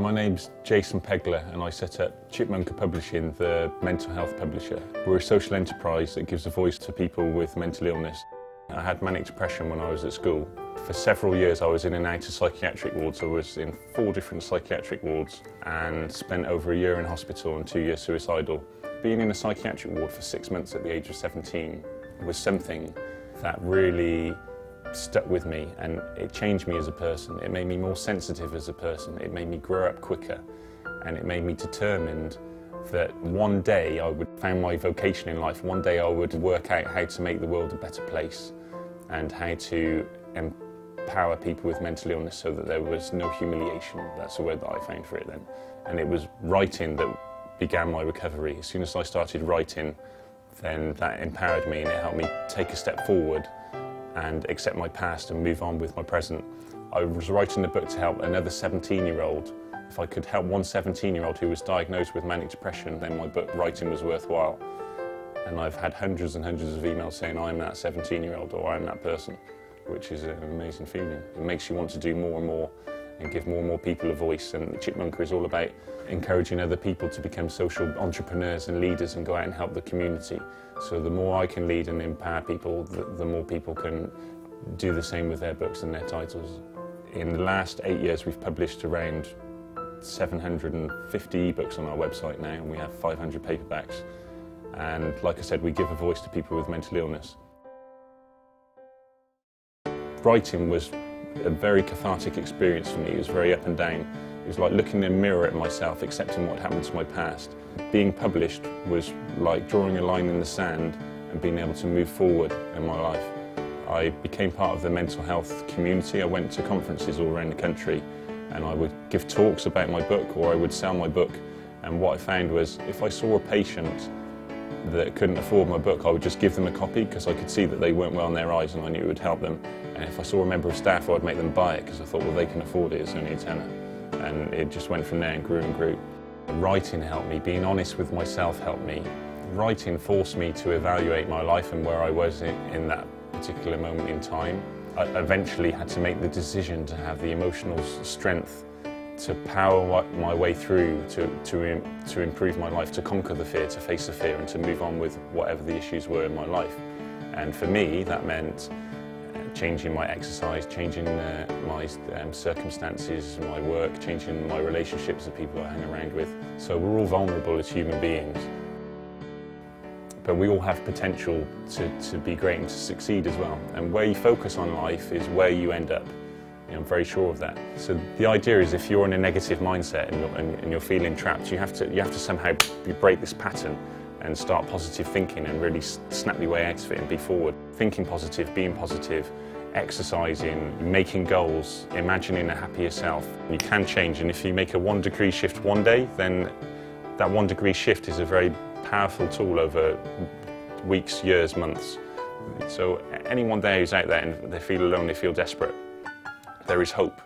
My name's Jason Pegler and I set up Chipmunkapublishing, the mental health publisher. We're a social enterprise that gives a voice to people with mental illness. I had manic depression when I was at school. For several years I was in and out of psychiatric wards. I was in 4 different psychiatric wards and spent over a year in hospital and 2 years suicidal. Being in a psychiatric ward for 6 months at the age of 17 was something that really stuck with me, and it changed me as a person. It made me more sensitive as a person. It made me grow up quicker, and it made me determined that one day I would find my vocation in life. One day I would work out how to make the world a better place and how to empower people with mental illness so that there was no humiliation. That's the word that I found for it then. And it was writing that began my recovery. As soon as I started writing, then that empowered me and it helped me take a step forward and accept my past and move on with my present. I was writing the book to help another 17-year-old. If I could help one 17-year-old who was diagnosed with manic depression, then my book writing was worthwhile. And I've had hundreds and hundreds of emails saying I'm that 17-year-old or I'm that person, which is an amazing feeling. It makes you want to do more and more and give more and more people a voice. And Chipmunka is all about encouraging other people to become social entrepreneurs and leaders and go out and help the community. So the more I can lead and empower people, the more people can do the same with their books and their titles. In the last 8 years we've published around 750 ebooks on our website now, and we have 500 paperbacks. And like I said, we give a voice to people with mental illness. Writing was a very cathartic experience for me. It was very up and down. It was like looking in a mirror at myself, accepting what happened to my past. Being published was like drawing a line in the sand and being able to move forward in my life. I became part of the mental health community. I went to conferences all around the country and I would give talks about my book, or I would sell my book. And what I found was, if I saw a patient that couldn't afford my book, I would just give them a copy because I could see that they weren't well in their eyes and I knew it would help them. And if I saw a member of staff, I'd make them buy it because I thought, well, they can afford it, it's only a tenner. And it just went from there and grew and grew. Writing helped me, being honest with myself helped me. Writing forced me to evaluate my life and where I was in that particular moment in time. I eventually had to make the decision to have the emotional strength to power my way through, to improve my life, to conquer the fear, to face the fear and to move on with whatever the issues were in my life. And for me, that meant changing my exercise, changing my circumstances, my work, changing my relationships with people I hang around with. So we're all vulnerable as human beings, but we all have potential to be great and to succeed as well. And where you focus on life is where you end up. I'm very sure of that. So the idea is, if you're in a negative mindset and you're feeling trapped, you have to somehow break this pattern and start positive thinking and really snap your way out of it and be forward. Thinking positive, being positive, exercising, making goals, imagining a happier self. You can change, and if you make a 1 degree shift one day, then that 1 degree shift is a very powerful tool over weeks, years, months. So anyone there who's out there and they feel alone, they feel desperate, there is hope.